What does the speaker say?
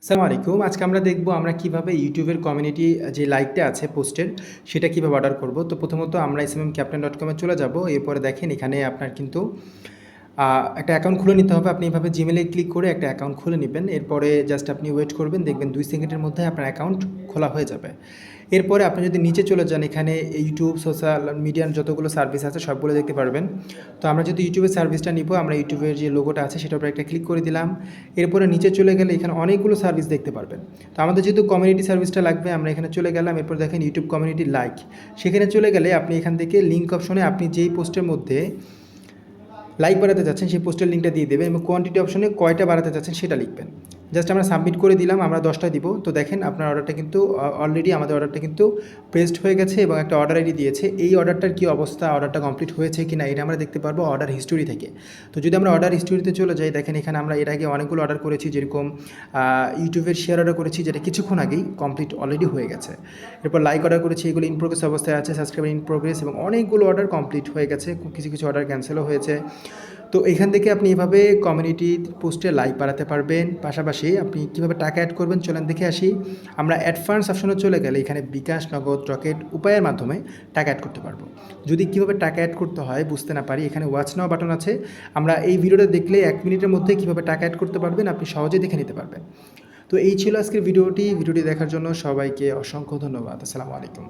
আসসালামু আলাইকুম। আজকে আমরা দেখব আমরা কিভাবে ইউটিউবের কমিউনিটি যে লাইকটা আছে পোস্টের সেটা কিভাবে অর্ডার করব। তো প্রথমত আমরা smmcaptain.com এ চলে যাব। এরপরে দেখেন এখানে আপনার কিন্তু একটা অ্যাকাউন্ট খুলে নিতে হবে। আপনি এভাবে জিমেইলে ক্লিক করে একটা অ্যাকাউন্ট খুলে নিবেন। এরপরে জাস্ট আপনি ওয়েট করবেন, দেখবেন 2 সেকেন্ডের মধ্যে আপনার অ্যাকাউন্ট খোলা হয়ে যাবে। এরপরে আপনি যদি নিচে চলে যান, এখানে ইউটিউব সোশ্যাল মিডিয়ার যতগুলো সার্ভিস আছে সবগুলো দেখতে পারবেন। তো আমরা যদি ইউটিউবের সার্ভিসটা নিব, আমরা ইউটিউবের যে লোগোটা আছে সেটার উপরে একটা ক্লিক করে দিলাম। এরপরে নিচে চলে গেলে এখানে অনেকগুলো সার্ভিস দেখতে পারবেন। তো আমাদের যেহেতু কমিউনিটি সার্ভিসটা লাগবে, আমরা এখানে চলে গেলাম। এরপর দেখেন ইউটিউব কমিউনিটি লাইক, সেখানে চলে গেলে আপনি এখান থেকে লিঙ্ক অপশনে আপনি যেই পোস্টের মধ্যে লাইক বাড়াতে চাচ্ছেন সেই পোস্টের লিঙ্কটা দিয়ে দেবেন এবং কোয়ান্টিটি অপশনে কয়টা বাড়াতে চাচ্ছেন সেটা লিখবেন। জাস্ট আমরা সাবমিট করে দিলাম, আমরা 10টা দিব। তো দেখেন আপনার অর্ডারটা কিন্তু অলরেডি আমাদের অর্ডারটা কিন্তু প্লেসড হয়ে গেছে এবং একটা অর্ডার আইডি দিয়েছে। এই অর্ডারটার কী অবস্থা, অর্ডারটা কমপ্লিট হয়েছে কি না, এটা আমরা দেখতে পারবো অর্ডার হিস্টোরি থেকে। তো যদি আমরা অর্ডার হিস্টোরিতে চলে যাই, দেখেন এখানে আমরা এর আগে অনেকগুলো অর্ডার করেছি, যেরকম ইউটিউবের শেয়ার অর্ডার করেছি যেটা কিছুক্ষণ আগেই কমপ্লিট অলরেডি হয়ে গেছে। এরপর লাইক অর্ডার করেছি, এগুলো ইন প্রোগ্রেস অবস্থায় আছে, সাবস্ক্রাইবার ইন প্রোগ্রেস, এবং অনেকগুলো অর্ডার কমপ্লিট হয়ে গেছে, কিছু কিছু অর্ডার ক্যান্সেলও হয়েছে। তো এখান থেকে আপনি এভাবে কমিউনিটি পোস্টে লাইক বাড়াতে পারবেন। পাশাপাশি আপনি কীভাবে টাকা অ্যাড করবেন চলেন দেখে আসি। আমরা অ্যাড ফান্ডস অপশনে চলে গেলে এখানে বিকাশ, নগদ, রকেট উপায়ের মাধ্যমে টাকা অ্যাড করতে পারবো। যদি কীভাবে টাকা অ্যাড করতে হয় বুঝতে না পারি, এখানে ওয়াচ নাও বাটন আছে। আমরা এই ভিডিওটা দেখলে 1 মিনিটের মধ্যে কীভাবে টাকা অ্যাড করতে পারবেন আপনি সহজেই দেখে নিতে পারবেন। তো এই ছিল আজকের ভিডিওটি দেখার জন্য সবাইকে অসংখ্য ধন্যবাদ। আসসালামু আলাইকুম।